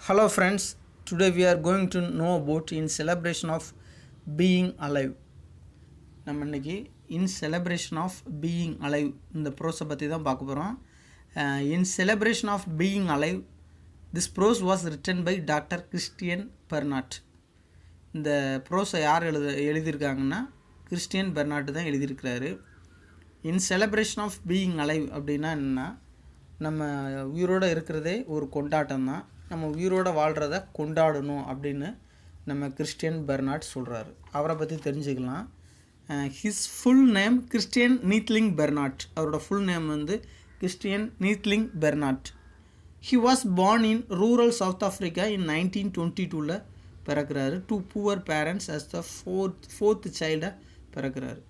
Hello friends, today we are going to know about in celebration of being alive. நம்ம இன்னைக்கு in celebration of being alive இந்த ப்ரோஸை பற்றி தான் பார்க்க போகிறோம். In celebration of being alive, this prose was written by Dr. Christian Bernard. இந்த ப்ரோஸை யார் எழுதியிருக்காங்கன்னா Christian Bernard தான் எழுதியிருக்கிறாரு. இன் செலப்ரேஷன் ஆஃப் பீயிங் அலைவ் அப்படின்னா என்னென்னா, நம்ம உயிரோடு இருக்கிறதே ஒரு கொண்டாட்டம் தான். நம்ம உயிரோடு வாழ்கிறத கொண்டாடணும் அப்படின்னு நம்ம கிறிஸ்டியன் பெர்னாட் சொல்கிறாரு. அவரை பற்றி தெரிஞ்சுக்கலாம். His full name Christiaan Neethling Barnard. அவரோட ஃபுல் நேம் வந்து Christiaan Neethling Barnard. He was born in rural South Africa in 1922 பிறக்கிறாரு. To poor parents as the fourth சைல்டாக பிறக்கிறாரு.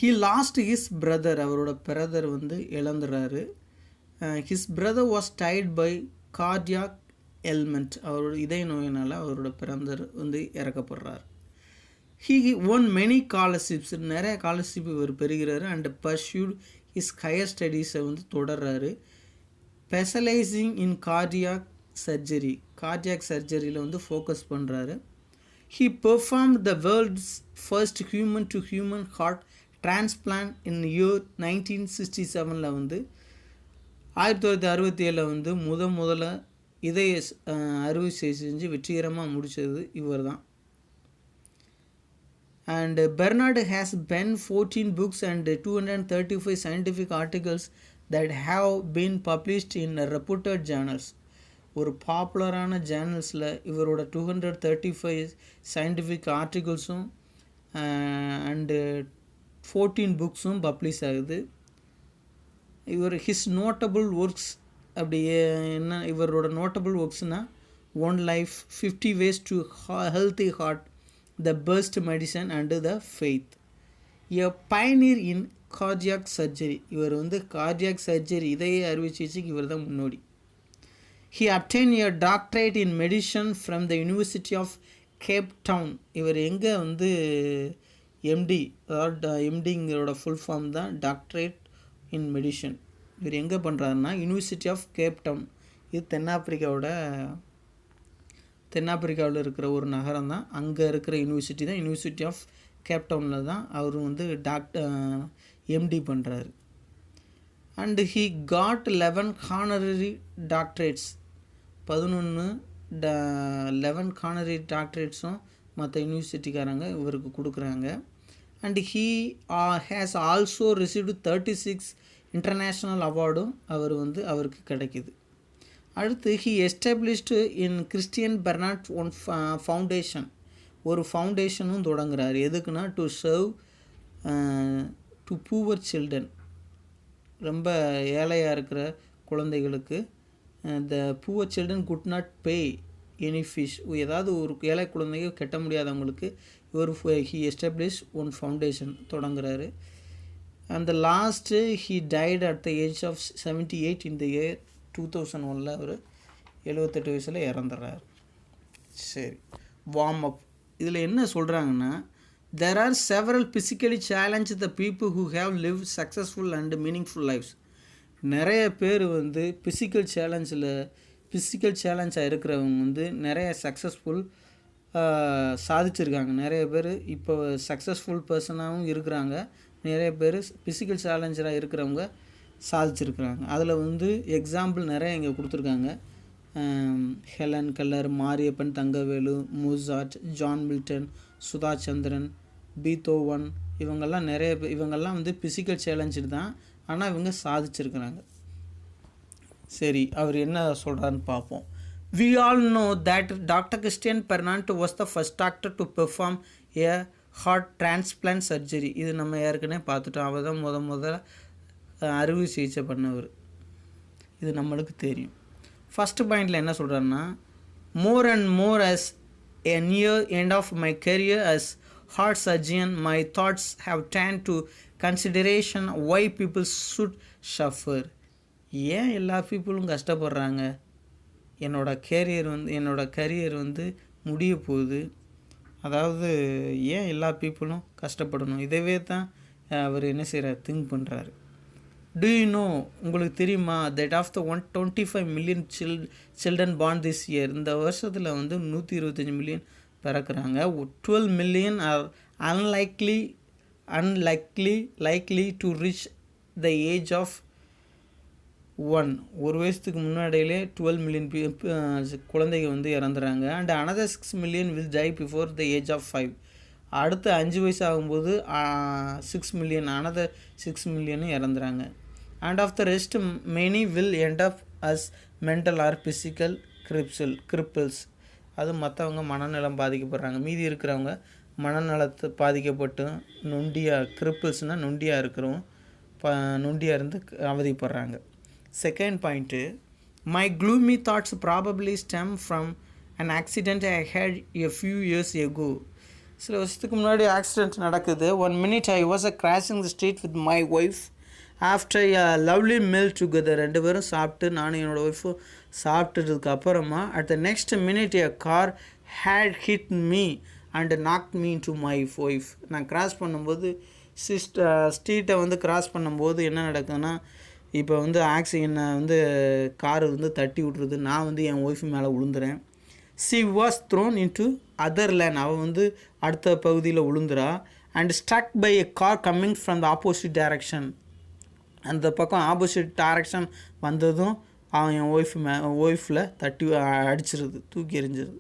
He lost his brother. அவரோட பிரதர் வந்து இழந்துறாரு. His brother was died by cardiac ailment. அவரோட இதய நோயினால் அவரோட பிரதர் வந்து இறக்கப்படுறார். He won many scholarships. நிறைய ஸ்காலர்ஷிப் இவர் பெறுகிறாரு. அண்ட் பர்சியூட் ஹிஸ் ஹையர் ஸ்டடீஸை வந்து தொடர்றாரு. Specialising in cardiac surgery. Cardiac சர்ஜரியில் வந்து ஃபோக்கஸ் பண்ணுறாரு. He performed the world's first human to human heart transplant in year 1967 வந்து 1967 வந்து முதல்ல இதய அறுவை செஞ்சு வெற்றிகரமாக முடித்தது இவர் தான். And Bernard has penned 14 books and 235 scientific articles that have been published in reputed journals. ஒரு பாப்புலரான ஜேர்னல்ஸில் இவரோட 235 சயின்டிஃபிக் ஆர்டிகல்ஸும் அண்டு 14 புக்ஸும் பப்ளிஷ் ஆகுது. இவர் ஹிஸ் நோட்டபிள் ஒர்க்ஸ் அப்படி என்ன இவரோட நோட்டபிள் ஒர்க்ஸ்னால் one life, 50 ways to healthy heart, the best medicine and the faith. A pioneer in cardiac surgery. இவர் வந்து கார்டியாக் சர்ஜரி இதய அறுவை சிகிச்சைக்கு இவர் தான் முன்னோடி. He obtained a doctorate in medicine from the University of Cape Town. இவர் எங்கே வந்து எம்டி, அதாவது எம்டிங்கிறோட ஃபுல் ஃபார்ம் தான் டாக்டரேட் இன் மெடிசன். இவர் எங்கே பண்ணுறாருன்னா யூனிவர்சிட்டி ஆஃப் கேப் டவுன். இது தென்னாப்பிரிக்காவில் இருக்கிற ஒரு நகரம் தான். அங்கே இருக்கிற யூனிவர்சிட்டி தான் யூனிவர்சிட்டி ஆஃப் கேப் டவுனில் தான் அவர் வந்து எம்டி பண்ணுறாரு. And he got 11 honorary doctorates. 11 honorary டாக்டரேட்ஸும் மற்ற யூனிவர்சிட்டிக்காரங்க இவருக்கு கொடுக்குறாங்க. And he has also received 36 international அவார்டும் அவருக்கு கிடைக்கிது. அடுத்து he established in Christiaan Barnard one foundation. ஒரு ஃபவுண்டேஷனும் தொடங்குறாரு. எதுக்குன்னா to serve to poor children. ரொம்ப ஏழையாக இருக்கிற குழந்தைகளுக்கு the poor children could not pay any fees. ஏதாவது ஒரு ஏழை குழந்தைங்க கட்ட முடியாதவங்களுக்கு இவர் ஹி எஸ்டாப்ளிஷ் ஒன் ஃபவுண்டேஷன் தொடங்குறாரு. அந்த last he died at the age of 78 in the year 2001. அவர் 78 வயசில் இறந்துடுறார். சரி, வார்ம் அப். இதில் என்ன சொல்கிறாங்கன்னா, there are several physically challenged the people who have lived successful and meaningful lives. நிறைய பேர் வந்து ஃபிசிக்கல் சேலஞ்சாக இருக்கிறவங்க வந்து நிறைய சக்ஸஸ்ஃபுல் சாதிச்சிருக்காங்க. நிறைய பேர் இப்போ சக்ஸஸ்ஃபுல் பர்சனாகவும் இருக்கிறாங்க. நிறைய பேர் ஃபிசிக்கல் சேலஞ்சராக இருக்கிறவங்க சாதிச்சிருக்கிறாங்க. அதில் வந்து எக்ஸாம்பிள் நிறைய இங்கே கொடுத்துருக்காங்க. Helen Keller, Mariyappan Thangavelu, Mozart, John Milton, Sudha Chandran, Beethoven, இவங்கெல்லாம் வந்து ஃபிசிக்கல் சேலஞ்சு தான். ஆனால் இவங்க சாதிச்சிருக்கிறாங்க. சரி, அவர் என்ன சொல்கிறாருன்னு பார்ப்போம். We all know that Dr. Christian Bernard was the first doctor to perform a heart transplant surgery. இது நம்ம ஏற்கனவே பார்த்துட்டோம். அவர் தான் முதல்ல அறுவை சிகிச்சை பண்ணவர். இது நம்மளுக்கு தெரியும். ஃபஸ்ட்டு பாயிண்டில் என்ன சொல்கிறாருன்னா, more and more as a near end of my career as heart surgeon, my thoughts have turned to consideration why people should suffer. ஏன் எல்லா பீப்புளும் கஷ்டப்படுறாங்க? என்னோட கரியர் வந்து முடிய போகுது. அதாவது ஏன் எல்லா பீப்புளும் கஷ்டப்படணும்? இதவே தான் அவர் என்ன செய்கிறார், திங்க் பண்ணுறாரு. Do you know, உங்களுக்கு தெரியுமா, that of the 125 million children born this year, இந்த வருஷத்தில் வந்து 125 million பிறக்கிறாங்க. 12 million are likely to reach the age of 1. ஒரு வயசுக்கு முன்னாடியிலே 12 மில்லியன் குழந்தைங்க வந்து இறந்துறாங்க. And another 6 million will die before the age of 5. அடுத்து 5 வயசு ஆகும்போது 6 மில்லியன் another 6 மில்லியன் இறந்துறாங்க. And of the rest, many will end up as mental or physical cripples. அது மற்றவங்க மனநலம் பாதிக்கப்படுறாங்க. மீதி இருக்கிறவங்க மனநலத்தை பாதிக்கப்பட்டு கிரிப்பிள்ஸ்னால் நொண்டியாக இருந்து அவதிப்படுறாங்க. Second point, my gloomy thoughts probably stem from an accident I had a few years ago. சில வருஷத்துக்கு முன்னாடி ஆக்சிடெண்ட் நடக்குது. 1 minute I was crossing the street with my wife after a lovely meal together. 2 பேரும் சாப்பிட்டு நானும் என்னோடய ஒய்ஃபும் சாப்பிட்டதுக்கு அப்புறமா at the next minute a car had hit me and knocked me into my wife. நான் கிராஸ் பண்ணும்போது ஸ்ட்ரீட்டை வந்து கிராஸ் பண்ணும்போது என்ன நடக்குதுன்னா, இப்போ வந்து என்னை வந்து காரு வந்து தட்டி விட்ருது. நான் வந்து என் ஒய்ஃபு மேலே விழுந்துறேன். she was thrown into other lane. அவள் வந்து அடுத்த பகுதியில் விழுந்துறா. and struck by a car coming from the opposite direction. அந்த பக்கம் ஆப்போசிட் டைரக்ஷன் வந்ததும் அவன் என் ஒய்ஃபில் அடிச்சிருது, தூக்கி எறிஞ்சிருது.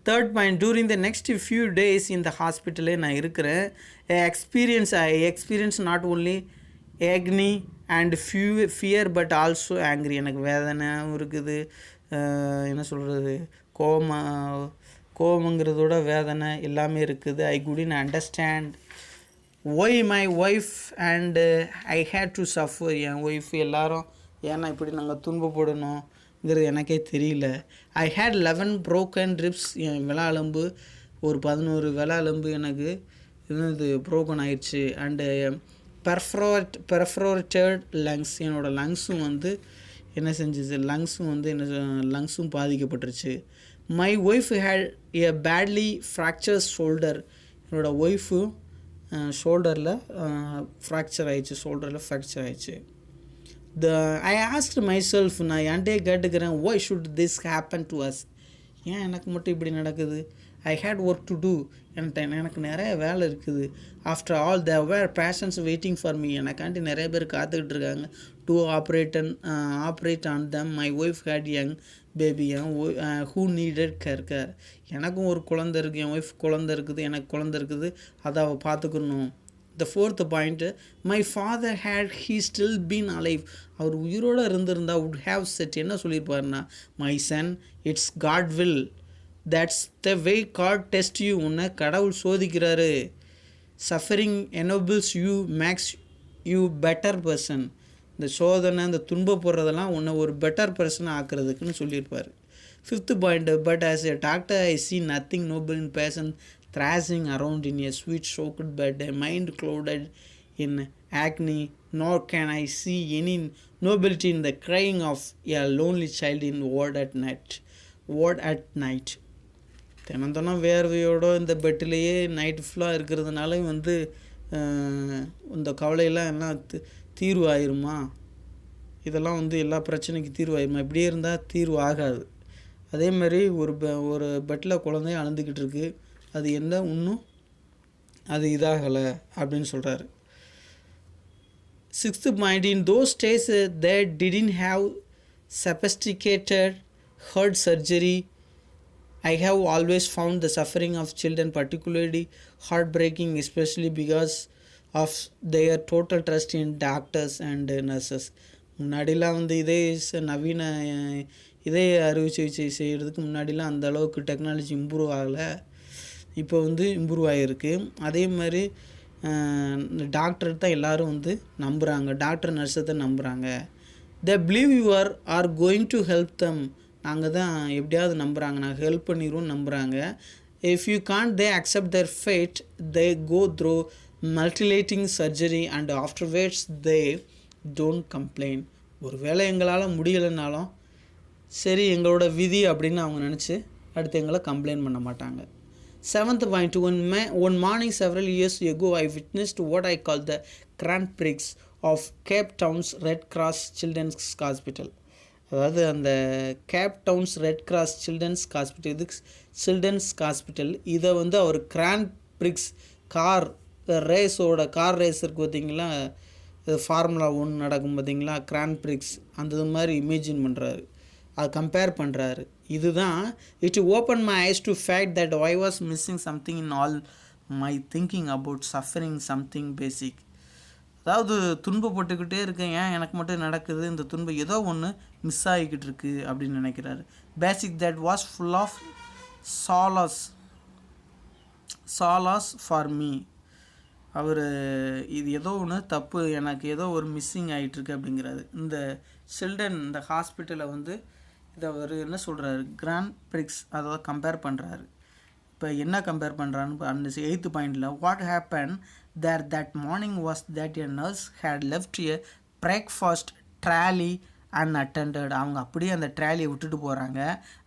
Third point, during the next few days இந்த ஹாஸ்பிட்டலே நான் இருக்கிறேன். I experience not only agony and fear but also angry. எனக்கு வேதனையும் இருக்குது, என்ன சொல்கிறது, கோபங்கிறதோட வேதனை எல்லாமே இருக்குது. I couldn't understand why my wife and I had to suffer. N wife எல்லாரும் ஏன்னா இப்படி நாங்கள் துன்பப்படணுங்கிறது எனக்கே தெரியல. I had 11 broken ribs. என் விளாலம்பு ஒரு 11 விளாலம்பு எனக்கு இது ப்ரோக்கன் ஆயிடுச்சு. And perforated lungs. என்னோடய லங்ஸும் வந்து என்ன செஞ்சிச்சு, லங்ஸும் பாதிக்கப்பட்டுருச்சு. My wife had a badly fractured shoulder. என்னோடய ஒய்ஃபு ஷோல்டரில் ஃப்ராக்சர் ஆயிடுச்சு. I asked myself, நான் என்கிட்டே கேட்டுக்கிறேன், why should this happen to us? ஏன் எனக்கு மட்டும் இப்படி நடக்குது? I had work to do. எனக்கு நிறைய வேலை இருக்குது. After all, there were patients waiting for me. எனக்காண்டி நிறைய பேர் காத்துக்கிட்டு இருக்காங்க. To operate on them. My wife had young baby who needed care. எனக்கும் ஒரு குழந்தை இருக்குது, என் ஒய்ஃப் குழந்தை இருக்குது, எனக்கு குழந்தை இருக்குது, அதை அவள் பார்த்துக்கணும். The fourth point, my father had he still been alive. அவர் உயிரோடு இருந்திருந்தா would have said, என்ன சொல்லியிருப்பாருன்னா, my son, it's God will. That's the way God tests you. உன்னை கடவுள் சோதிக்கிறாரு. Suffering enables you, makes you better person. இந்த சோதனை, இந்த துன்பப்படுறதெல்லாம் உன்னை ஒரு பெட்டர் பர்சனாக ஆக்குறதுக்குன்னு சொல்லியிருப்பார். Fifth point, but as a doctor I see nothing noble in patient thrashing around in a sweet-soaked bed, a mind clouded in agony, nor can I see any nobility in the crying of a lonely child in ward at night. தினம் வேர்வையோடு இந்த பெட்டிலேயே night ஃபுல்லாக இருக்கிறதுனால வந்து இந்த கவலையெல்லாம் எல்லாம் தீர்வு ஆயிருமா? இதெல்லாம் வந்து எல்லா பிரச்சனைக்கு தீர்வு ஆயிருமா? இப்படியே இருந்தால் தீர்வு ஆகாது. அதே மாதிரி ஒரு பெட்டில் குழந்தைய அழுந்துக்கிட்டு இருக்குது, அது இன்னும் அது இதாகலை அப்படின்னு சொல்கிறாரு. Sixth point, in those days they didn't have sophisticated heart surgery. I have always found the suffering of children particularly heartbreaking, especially because of their total trust in doctors and nurses. முன்னாடிலாம் வந்து நவீன அறுவை சிகிச்சை செய்கிறதுக்கு முன்னாடிலாம் அந்த அளவுக்கு technology improve ஆகலை, இப்போ வந்து இம்ப்ரூவ் ஆகிருக்கு. அதே மாதிரி டாக்டர் தான் எல்லோரும் வந்து நம்புகிறாங்க, டாக்டர் நர்ஸை தான் நம்புகிறாங்க. they believe you are going to help them. நாங்கள் தான் எப்படியாவது நம்புகிறாங்க, நாங்கள் ஹெல்ப் பண்ணிடுவோம் நம்புகிறாங்க. if you can't, they accept their fate. they go through mutilating surgery and afterwards they don't complain. ஒரு வேளை எங்களால் முடியலைனாலும் சரி எங்களோட விதி அப்படின்னு அவங்க நினச்சி அடுத்து எங்களை கம்ப்ளைண்ட் பண்ண மாட்டாங்க. Seventh point, one morning several years ago I witnessed what I call the Grand Prix of Cape Town's Red Cross children's hospital. அதாவது அந்த Cape Town's Red Cross children's hospital, இது சில்ட்ரன்ஸ் ஹாஸ்பிட்டல். இதை வந்து அவர் Grand Prix car race இருக்குது பார்த்தீங்களா, formula 1 நடக்கும் பார்த்தீங்களா, கிராண்ட் பிரிக்ஸ், அந்த மாதிரி இமேஜின் பண்ணுறாரு, அதை கம்பேர் பண்ணுறாரு. இதுதான் it open my eyes to fact that I was missing something in all my thinking about suffering something basic. அதாவது துன்பப்பட்டுக்கிட்டே இருக்கேன், ஏன் எனக்கு மட்டும் நடக்குது, இந்த துன்பம் ஏதோ ஒன்று மிஸ் ஆகிக்கிட்டு இருக்கு அப்படின்னு நினைக்கிறாரு. Basic that was full of solace for me. அவர் இது ஏதோ ஒன்று தப்பு, எனக்கு ஏதோ ஒரு மிஸ்ஸிங் ஆகிட்டுருக்கு அப்படிங்கிறாரு. இந்த சில்ட்ரன் இந்த ஹாஸ்பிட்டலை வந்து இதை அவர் என்ன சொல்கிறாரு, கிராண்ட் பிரிக்ஸ் அதை கம்பேர் பண்ணுறாரு. இப்போ என்ன கம்பேர் பண்ணுறான்னு அந்த 8th பாயிண்டில், what happen there that morning was that a nurse had left a breakfast trolley unattended. அவங்க அப்படியே அந்த ட்ராலியை விட்டுட்டு போகிறாங்க.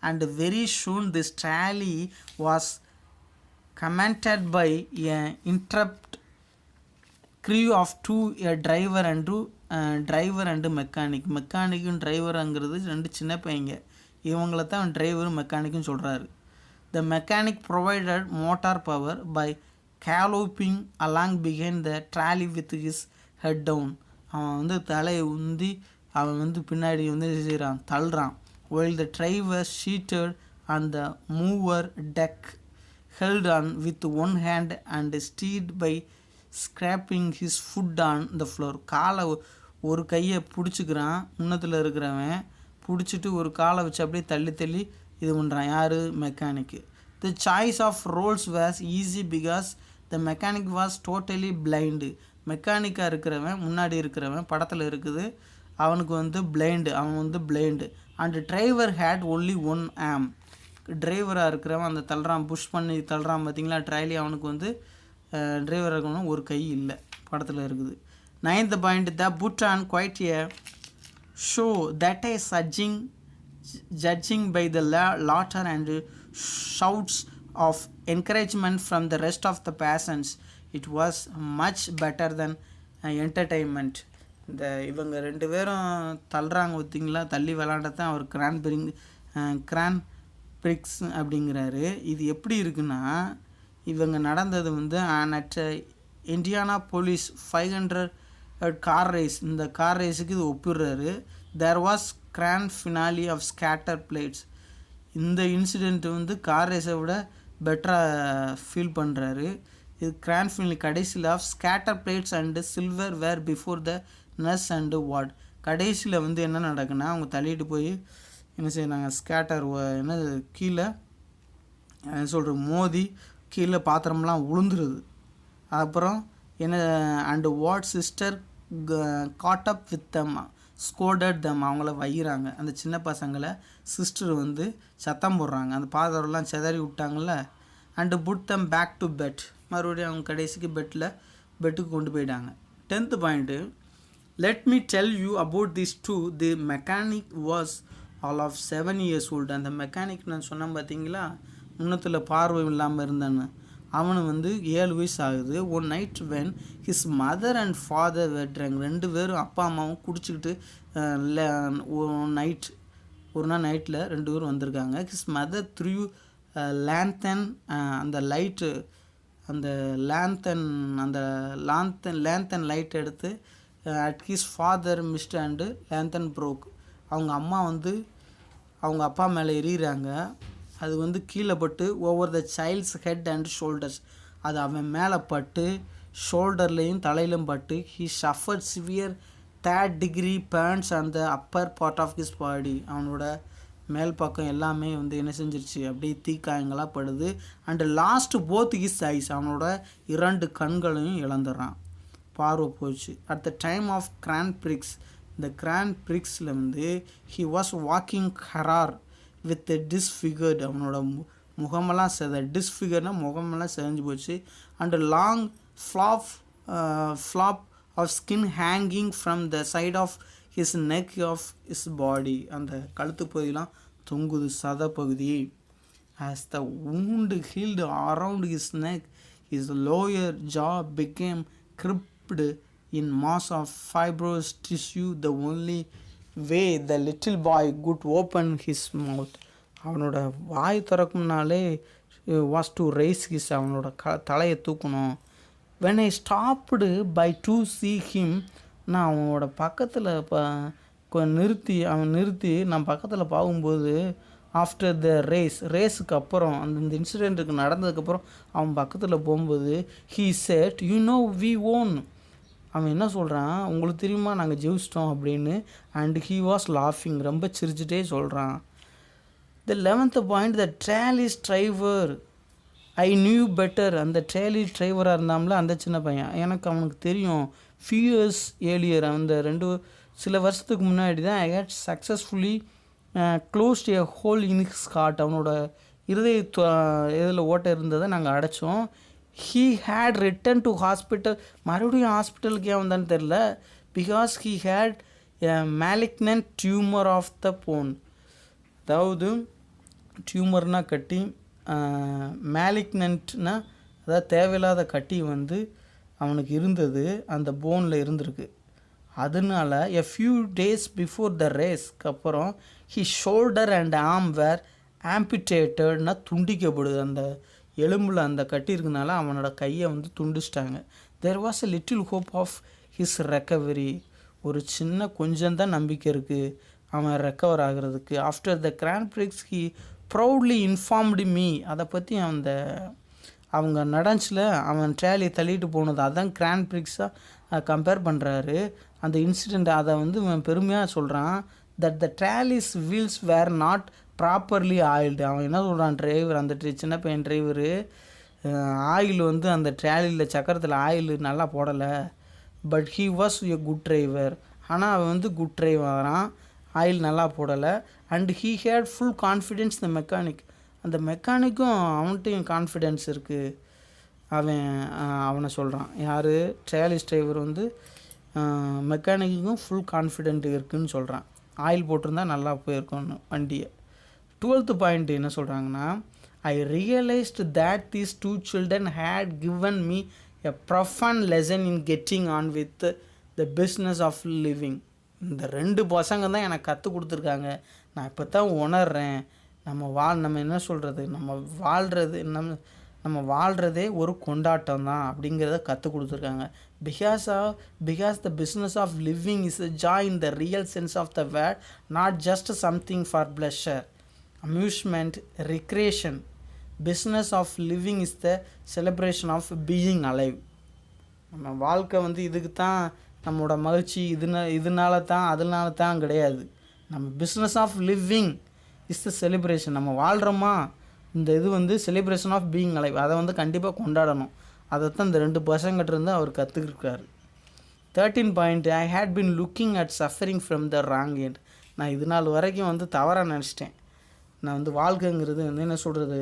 And very soon this trolley was commanded by a intrepid crew of 2, a driver and mechanic. மெக்கானிக்கும் டிரைவருங்கிறது 2 சின்ன பையங்க, இவங்கள தான் டிரைவரும் மெக்கானிக்கும் சொல்கிறாரு. The mechanic provided motor power by galloping along behind the trolley with his head down. அவன் வந்து தலையை உந்தி அவன் வந்து பின்னாடி வந்து செய்கிறான், தள்ளுறான். while the driver seated on the mover deck held on with one hand and steered by scraping his food on the floor. காலை ஒரு கையை பிடிச்சிக்கிறான், முன்னத்தில் இருக்கிறவன் பிடிச்சிட்டு ஒரு காலை வச்சு அப்படியே தள்ளி இது பண்ணுறான். யார்? Mechanic. The choice of roles was easy because the mechanic was totally blind. மெக்கானிக்காக இருக்கிறவன், முன்னாடி இருக்கிறவன் படத்தில் இருக்குது, அவனுக்கு வந்து அவன் வந்து blind. And driver had only 1 arm. டிரைவராக இருக்கிறவன் அந்த தள்ளுறான், புஷ் பண்ணி தள்ளுறான் பார்த்தீங்களா ட்ரைலி, அவனுக்கு வந்து டிரைவராக இருக்கணும், ஒரு கை இல்லை, படத்தில் இருக்குது. 9th point, the put on quite a show that I judging by the laughter and shouts of encouragement from the rest of the patients. It was much better than entertainment. இந்த இவங்க 2 பேரும் தள்ளுறாங்க பார்த்தீங்களா, தள்ளி விளாண்டதான் அவர் கிராண்ட் பிரிக்ஸ் அப்படிங்கிறாரு. இது எப்படி இருக்குன்னா, இவங்க நடந்தது வந்து at Indianapolis 500 car race, இந்த கார் ரேஸுக்கு இது ஒப்பிடுறாரு. There was grand finale of scatter plates. இந்த இன்சிடெண்ட் வந்து கார் ரேஸை விட பெட்டராக ஃபீல் பண்ணுறாரு. இது கிராண்ட் ஃபினாலி கடைசியில் of scatter plates and silverware before the nurse and ward. கடைசியில் வந்து என்ன நடக்குன்னா, அவங்க தள்ளிட்டு போய் என்ன செய்யறாங்க, ஸ்கேட்டர் என்ன கீழே சொல்கிற மோதி கீழே பாத்திரம்லாம் உளுந்துருது. அப்புறம் என்ன, and what sister got up with them scolded them. அவங்கள வைகிறாங்க, அந்த சின்ன பசங்களை சிஸ்டர் வந்து சத்தம் போடுறாங்க, அந்த பாத்திரம்லாம் செதறி விட்டாங்கள்ல. And put them back to bed. மறுபடியும் அவங்க கடைசிக்கு பெட்டுக்கு கொண்டு போயிட்டாங்க. 10th point, let me tell you about this two. The mechanic was all of 7 years old. அந்த மெக்கானிக் நான் சொன்னேன் பார்த்தீங்களா, முன்னத்தில் பார்வை இல்லாமல் இருந்தான்னு, அவனு வந்து 7 வயசு ஆகுது. One night when his mother and father வெட்றாங்க. 2 பேரும் அப்பா அம்மாவும் குடிச்சிக்கிட்டு ஒரு நாள் நைட்டில் 2 பேரும் வந்திருக்காங்க. ஹிஸ் மதர் த்ரூ லேந்தன், அந்த லைட்டு அந்த லேந்தன் லைட் எடுத்து at his father missed and lantern broke. அவங்க அம்மா வந்து அவங்க அப்பா மேலே எறிகிறாங்க. அது வந்து கீழே பட்டு over the child's head and shoulders. அது அவன் மேலே பட்டு ஷோல்டர்லேயும் தலையிலும் பட்டு. He suffered severe 3rd degree burns on the upper part of his body. அவனோட மேல் பக்கம் எல்லாமே வந்து என்ன செஞ்சிருச்சு, அப்படியே தீக்காயங்களாக படுது. And lost both his eyes, அவனோட 2 கண்களையும் இழந்துடுறான், பார்வை போச்சு. At the time of Grand Prix, இந்த கிராண்ட் பிரிக்ஸில் வந்து he was walking horror with disfigured. அவனோட முகமெல்லாம் டிஸ்ஃபிகர்னால் முகமெல்லாம் செதஞ்சு போச்சு. And long flap of skin hanging from the side of his neck of his body. அந்த கழுத்து பகுதியெலாம் தொங்குது, சத பகுதி. As the wound healed around his neck, his lower jaw became crimped in mass of fibrous tissue. The only way the little boy could open his mouth, அவனோட வாய் திறக்கும்னாலே was to raise his, அவனோட தலையை தூக்கணும். when I stopped by to see him, நான் அவனோட பக்கத்தில் நிறுத்தி நான் பக்கத்தில் பார்க்கும்போது, ஆஃப்டர் த ரேஸுக்கு அப்புறம் அந்த இன்சிடெண்ட்டுக்கு நடந்ததுக்கப்புறம் அவன் பக்கத்தில் போகும்போது, he said, you know we won. அவன் என்ன சொல்கிறான், உங்களுக்கு தெரியுமா நாங்கள் ஜெயிச்சிட்டோம் அப்படின்னு. அண்ட் he was laughing, ரொம்ப சிரிச்சுட்டே சொல்கிறான். the 11th point, the trailer driver, I knew better. அந்த ட்ரேலி டிரைவராக இருந்தாம்ல அந்த சின்ன பையன், எனக்கு அவனுக்கு தெரியும். few years earlier, அந்த சில வருஷத்துக்கு முன்னாடி தான் I had successfully closed a hole in his heart. அவனோட இதில் ஓட்டை இருந்ததை நாங்கள் அடைச்சோம். he had returned to hospital. மறுபடியும் ஹாஸ்பிட்டலுக்கு ஏன் வந்தான்னு தெரில. because he had a malignant tumor of the bone. அதாவது டியூமர்னால் கட்டி, மேலிக்னன்ட்னா அதாவது தேவையில்லாத கட்டி அவனுக்கு இருந்தது, அந்த போனில் இருந்திருக்கு. அதனால a few days before the raceக்கு அப்புறம் his shoulder and arm were amputated. துண்டிக்கப்படுது, அந்த எலும்பில் அந்த கட்டி இருக்கனால அவனோட கையை துண்டிச்சிட்டாங்க. there was a little hope of his recovery. ஒரு சின்ன கொஞ்சம்தான் நம்பிக்கை இருக்குது அவன் ரெக்கவர் ஆகிறதுக்கு. After the Grand Prix he proudly informed me. அதை பற்றி அவங்க நடந்துச்சில் அவன் ட்ரேலி தள்ளிட்டு போனது, அதான் கிராண்ட் பிரிக்ஸாக கம்பேர் பண்ணுறாரு அந்த இன்சிடெண்ட். அதை பெருமையாக சொல்கிறான். That the trolley's wheels were not properly oiled. அவன் என்ன சொல்கிறான், டிரைவர், அந்த சின்ன பையன் டிரைவரு, ஆயில் அந்த ட்ரேலியில் சக்கரத்தில் ஆயில் நல்லா போடலை. But he was a good driver. ஆனால் அவன் குட் டிரைவரான், ஆயில் நல்லா போடலை. And he had full confidence the mechanic. அந்த மெக்கானிக்கும் அவன்கிட்டையும் கான்ஃபிடென்ஸ் இருக்குது. அவனை சொல்கிறான், யார், ட்ரேலிஸ் டிரைவர் மெக்கானிக்கும் ஃபுல் கான்ஃபிடென்ட் இருக்குதுன்னு சொல்கிறான். ஆயில் போட்டிருந்தா நல்லா போயிருக்கோன்னு வண்டியை. 12th பாயிண்ட் என்ன சொல்கிறாங்கன்னா, I realised that these 2 children had given me a profound lesson in getting on with the business of living. இந்த 2 பசங்க தான் எனக்கு கற்றுக் கொடுத்துருக்காங்க. நான் இப்போ தான் உணர்றேன், நம்ம என்ன சொல்கிறது, நம்ம வாழ்கிறதே ஒரு கொண்டாட்டம் தான் அப்படிங்கிறத கற்றுக் கொடுத்துருக்காங்க. Because the business of living is a joy in the real sense of the word, not just something for pleasure, amusement, recreation. business of living is the celebration of being alive. நம்ம வாழ்க்கை இதுக்கு தான், நம்மளோட மகிழ்ச்சி இதனால தான் அதனால தான் கிடையாது. நம்ம business of living is the celebration. நம்ம வாழ்கிறோமா, இந்த இது செலிப்ரேஷன் ஆஃப் பீயிங் அலைவ், அதை கண்டிப்பாக கொண்டாடணும். அதைத்தான் இந்த 2 பசங்கிட்டேருந்து அவர் கற்றுக்கிருக்காரு. 13 point, I had been looking at suffering from the wrong end. நான் இது நாள் வரைக்கும் தவறாக நினச்சிட்டேன். நான் வாழ்க்கைங்கிறது என்ன சொல்கிறது,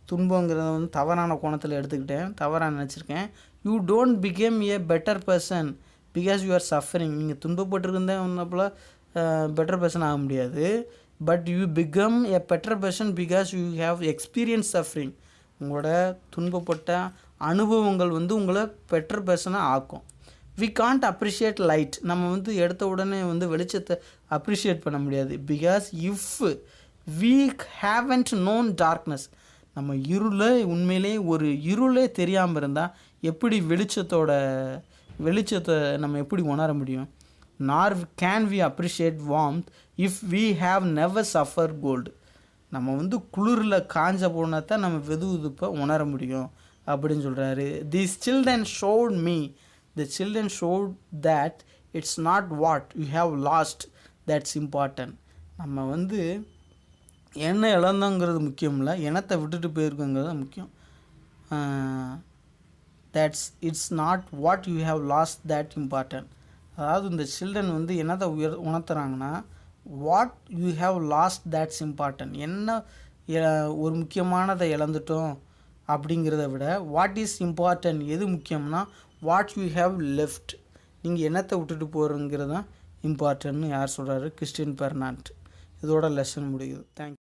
துன்பங்கிறத தவறான கோணத்தில் எடுத்துக்கிட்டேன், தவறாக நினச்சிருக்கேன். You don't become a better person because you are suffering. நீங்கள் துன்பப்பட்டுருந்தேன் ஒன்றப்போல பெட்டர் பர்சன் ஆக முடியாது. But you become a better person because you have experience suffering. உங்களோட துன்பப்பட்ட அனுபவங்கள் உங்களை பெட்டர் பர்சனாக ஆக்கும். We can't appreciate light. நம்ம எடுத்த உடனே வெளிச்சத்தை அப்ரிஷியேட் பண்ண முடியாது. Because if we haven't known darkness, நம்ம உண்மையிலே ஒரு இருளே தெரியாமல் இருந்தால் எப்படி வெளிச்சத்தை நம்ம எப்படி உணர முடியும்? Nor can we appreciate warmth if we have never suffer cold. நம்ம குளிரில் காஞ்ச போனால் தான் நம்ம வெதுவெதுப்பை உணர முடியும் அப்படின்னு சொல்கிறாரு. These children showed me, the children showed that it's not what you have lost that's important. நம்ம என்ன இழந்தோங்கிறது முக்கியம் இல்லை, இனத்தை விட்டுட்டு போயிருக்குங்கிறது முக்கியம். It's not what you have lost that important. அதாவது இந்த சில்ட்ரன் என்னத்தை உணர்த்துறாங்கன்னா, what you have lost that's important. என்ன ஒரு முக்கியமானதை இழந்துட்டோம் அப்படிங்கிறத விட வாட் இஸ் இம்பார்ட்டன்ட், எது முக்கியம்னா வாட் யூ ஹாவ் லெஃப்ட், நீங்கள் என்னத்தை விட்டுட்டு போகிறங்கிறது தான் இம்பார்ட்டன்ட்னு யார் சொல்கிறாரு? Christian Bernard. இதோட லெசன் முடியுது. தேங்க்யூ.